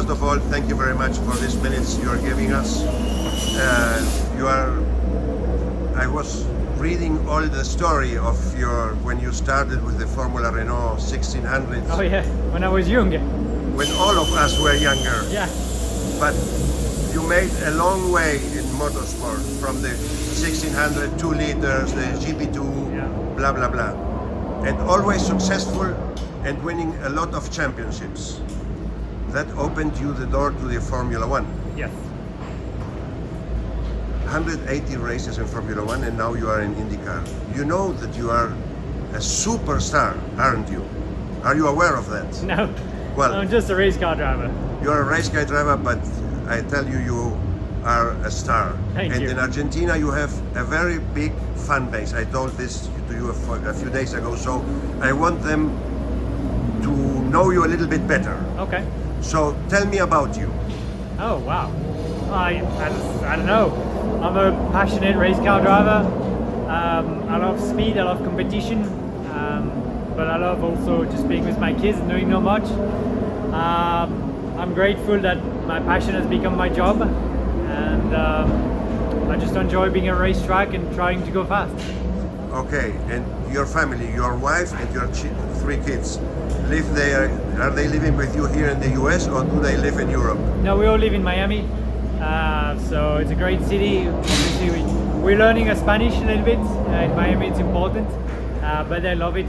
first of all, thank you very much for these minutes you are giving us. I was reading all the story of when you started with the Formula Renault 1600. Oh yeah, when I was young. When all of us were younger. Yeah. But you made a long way in motorsport from the 1600, 2 liters, the GP2, Yeah. blah, blah, blah. And always successful and winning a lot of championships. That opened you the door to the Formula One. Yes. 180 races in Formula One, and now you are in IndyCar. You know that you are a superstar, aren't you? Are you aware of that? No. Well, I'm just a race car driver. you are a race car driver, but I tell you, you are a star. Thank and you. in Argentina, you have a very big fan base. I told this to you a few days ago, so I want them to know you a little bit better. Okay. So tell me about you. Oh wow. I don't know. I'm a passionate race car driver. I love speed, I love competition, but I love also just being with my kids and doing not much. I'm grateful that my passion has become my job, and I just enjoy being at a racetrack and trying to go fast. Okay, and your family, your wife and your 3 kids, live there. Are they living with you here in the US, or do they live in Europe? No, we all live in Miami, so it's a great city. Obviously, we're learning Spanish a little bit. In Miami, it's important, but they love it.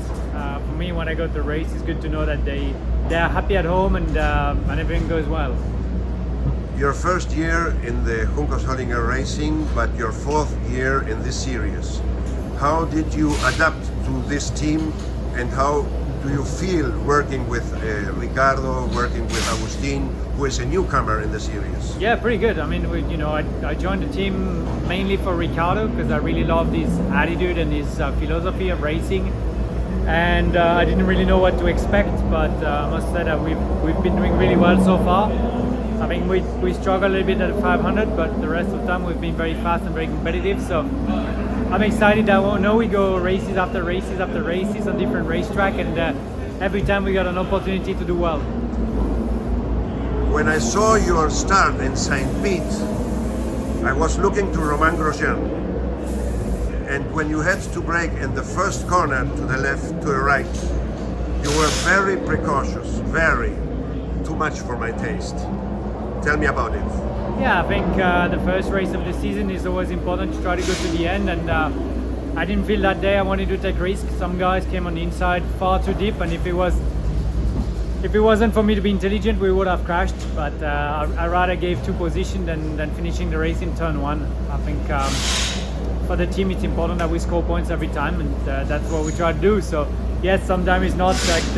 For me, when I go to race, it's good to know that they're happy at home and everything goes well. Your first year in the Juncos Hollinger Racing, but your 4th year in this series. How did you adapt to this team, and how do you feel working with Ricardo, working with Agustin, who is a newcomer in the series? Yeah, pretty good. I mean, I joined the team mainly for Ricardo because I really loved his attitude and his philosophy of racing. And I didn't really know what to expect, but I must say that we've been doing really well so far. I mean, we struggle a little bit at 500, but the rest of the time we've been very fast and very competitive. So I'm excited that now we go races after races after races on different racetrack, and every time we got an opportunity to do well. When I saw your start in St. Pete, I was looking to Romain Grosjean. And when you had to brake in the first corner to the left, to the right, you were very precautious, very, too much for my taste. Tell me about it. Yeah, I think the first race of the season is always important to try to go to the end, and I didn't feel that day I wanted to take risks. Some guys came on the inside far too deep, and if it wasn't for me to be intelligent, we would have crashed. But I rather gave 2 positions than finishing the race in turn 1. I think for the team it's important that we score points every time, and that's what we try to do. So yes, sometimes it's not like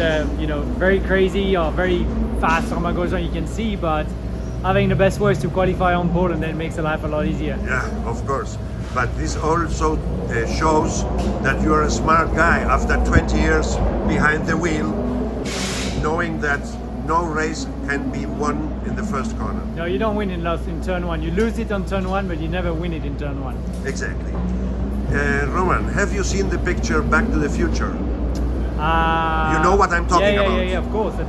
very crazy or very fast Romain Grosjean you can see, but I think the best way is to qualify on pole, and then it makes the life a lot easier. Yeah, of course. But this also shows that you are a smart guy after 20 years behind the wheel, knowing that no race can be won in the first corner. No, you don't win in turn 1. You lose it on turn 1, but you never win it in turn 1. Exactly. Roman, have you seen the picture Back to the Future? You know what I'm talking about? Yeah, of course. The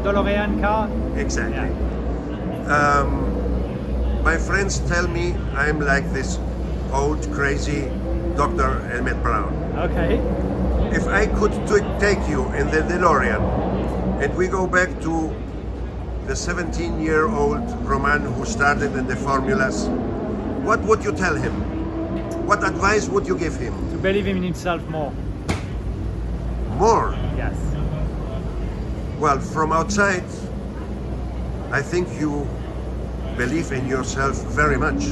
DeLorean car. Exactly. Yeah. My friends tell me I'm like this old crazy Dr. Emmett Brown. Okay. If I could take you in the DeLorean and we go back to the 17-year-old Roman who started in the formulas, what would you tell him? What advice would you give him? To believe in himself more. More? Yes. Well, from outside, I think you believe in yourself very much.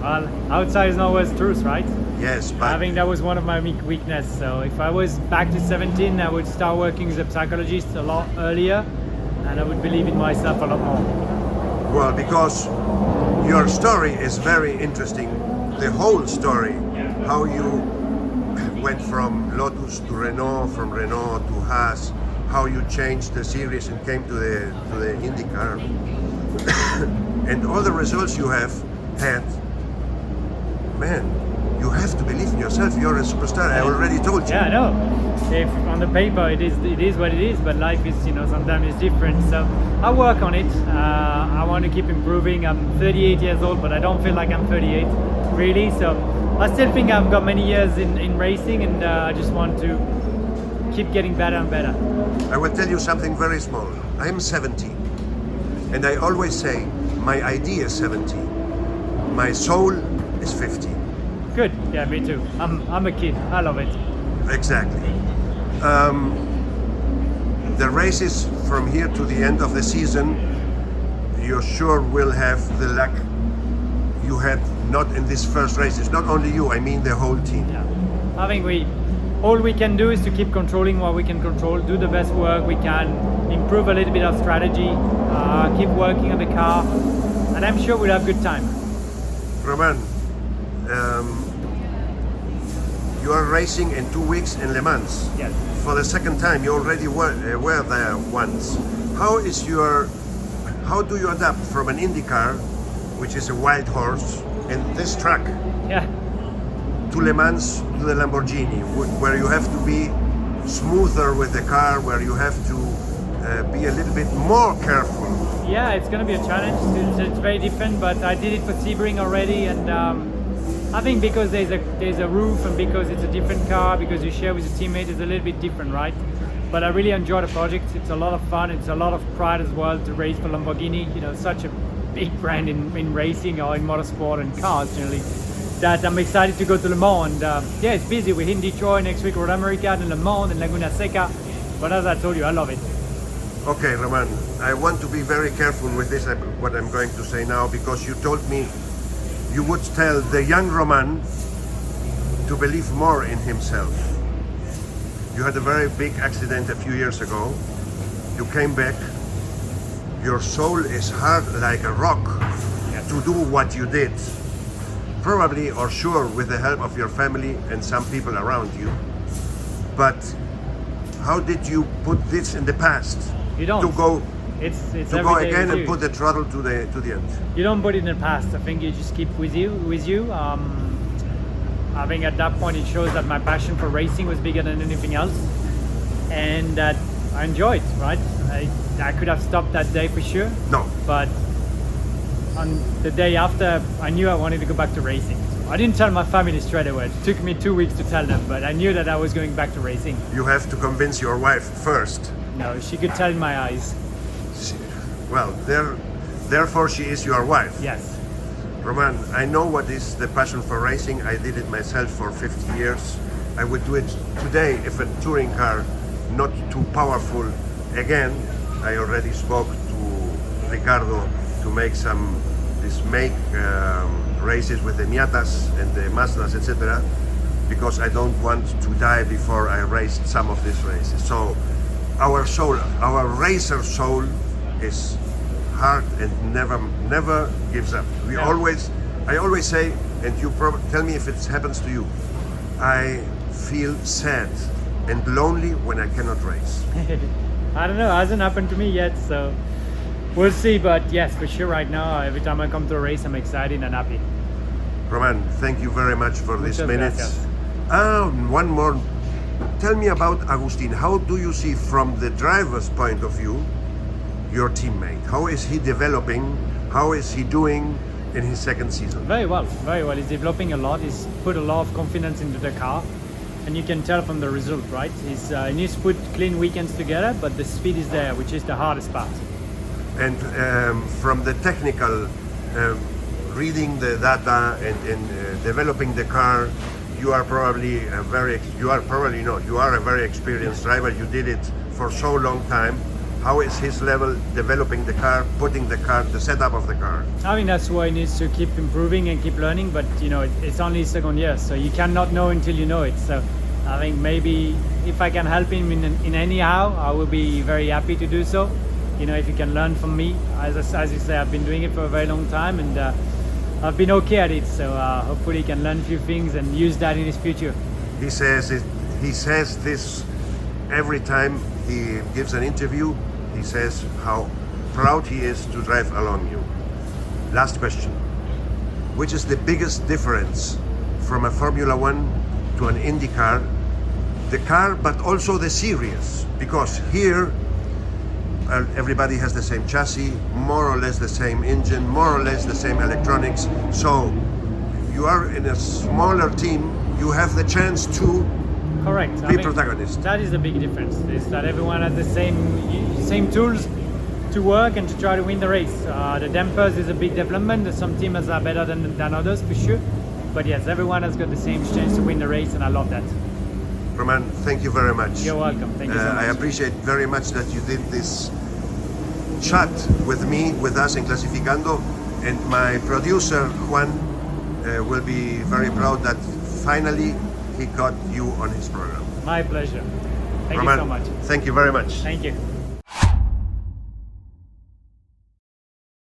Well, outside is not always truth, right? Yes, but I think that was one of my weaknesses. So if I was back to 17, I would start working as a psychologist a lot earlier, and I would believe in myself a lot more. well, because your story is very interesting. The whole story, how you went from Lotus to Renault, from Renault to Haas, how you changed the series and came to the IndyCar, and all the results you have had. Man, You have to believe in yourself. You're a superstar. I already told you. Yeah, I know. If on the paper it is what it is, but life is, sometimes it's different. So I work on it. I want to keep improving. I'm 38 years old, but I don't feel like I'm 38, really. So I still think I've got many years in racing, and I just want to keep getting better and better. I will tell you something very small. I'm 70, and I always say my idea is 70. My soul is 50. Good. Yeah, me too. I'm a kid. I love it. Exactly. The races from here to the end of the season, you sure will have the luck you had not in these first races. Not only you, I mean the whole team. Yeah. I think all we can do is to keep controlling what we can control, do the best work we can, improve a little bit of strategy, keep working on the car, and I'm sure we'll have a good time. Romain, you are racing in 2 weeks in Le Mans. Yes. For the second time, you already were there once. How do you adapt from an IndyCar, which is a wild horse, and this track, Yeah. to Le Mans, to the Lamborghini, where you have to be smoother with the car, where you have to be a little bit more careful? Yeah, it's going to be a challenge. It's very different, but I did it for Sebring already, and I think because there's a roof, and because it's a different car, because you share with a teammate, it's a little bit different, right? But I really enjoy the project. It's a lot of fun. It's a lot of pride as well to race for Lamborghini. Such a big brand in racing or in motorsport and cars generally. That I'm excited to go to Le Mans, and yeah, it's busy. We're in Detroit next week, Road America, and Le Mans, and Laguna Seca. But as I told you, I love it. Okay, Romain, I want to be very careful with this, what I'm going to say now, because you told me you would tell the young Romain to believe more in himself. You had a very big accident a few years ago. You came back. Your soul is hard like a rock to do what you did. Probably or sure with the help of your family and some people around you. But how did you put this in the past? You don't. To go It's to go again and put the throttle to the end. You don't put it in the past. I think you just keep with you. I think at that point it shows that my passion for racing was bigger than anything else, and that I enjoyed. Right? I could have stopped that day for sure. No. But on the day after, I knew I wanted to go back to racing. So I didn't tell my family straight away. It took me 2 weeks to tell them, but I knew that I was going back to racing. You have to convince your wife first. No, she could tell in my eyes. Well, therefore she is your wife. Yes. Romain, I know what is the passion for racing. I did it myself for 50 years. I would do it today if a touring car not too powerful. Again, I already spoke to Ricardo to make races with the Miatas and the Mazdas, etc. because I don't want to die before I raced some of these races. So our racer soul is hard and never gives up. I always say, and you tell me if it happens to you, I feel sad and lonely when I cannot race. I don't know, it hasn't happened to me yet, so we'll see. But yes, for sure right now, every time I come to a race, I'm excited and happy. Romain, thank you very much for these minutes. Gracias. One more. Tell me about Agustin. How do you see from the driver's point of view your teammate? How is he developing? How is he doing in his second season? Very well, very well. He's developing a lot. He's put a lot of confidence into the car, and you can tell from the result, right? He needs to put clean weekends together, but the speed is there, which is the hardest part. And from the technical, reading the data and developing the car, you are a very experienced driver. You did it for so long time. How is his level developing the car, putting the car, the setup of the car? I mean, that's why he needs to keep improving and keep learning, but it's only his second year, so you cannot know until you know it. So I think maybe if I can help him in anyhow, I will be very happy to do so. If he can learn from me, as you say, I've been doing it for a very long time, and I've been okay at it, so hopefully he can learn a few things and use that in his future. He says this every time he gives an interview. He says how proud he is to drive along you. Last question. Which is the biggest difference from a Formula One to an IndyCar, the car, but also the series, because here everybody has the same chassis, more or less the same engine, more or less the same electronics. So you are in a smaller team, you have the chance to Correct. be protagonist. That is the big difference, is that everyone has the same tools to work and to try to win the race. The dampers is a big development. Some teams are better than others for sure. But yes, everyone has got the same chance to win the race, and I love that. Roman, thank you very much. You're welcome. Thank you so much. I appreciate very much that you did this chat with me, with us in Clasificando, and my producer Juan will be very proud that finally he got you on his program. My pleasure. Thank Roman, you so much. Thank you very much. Thank you.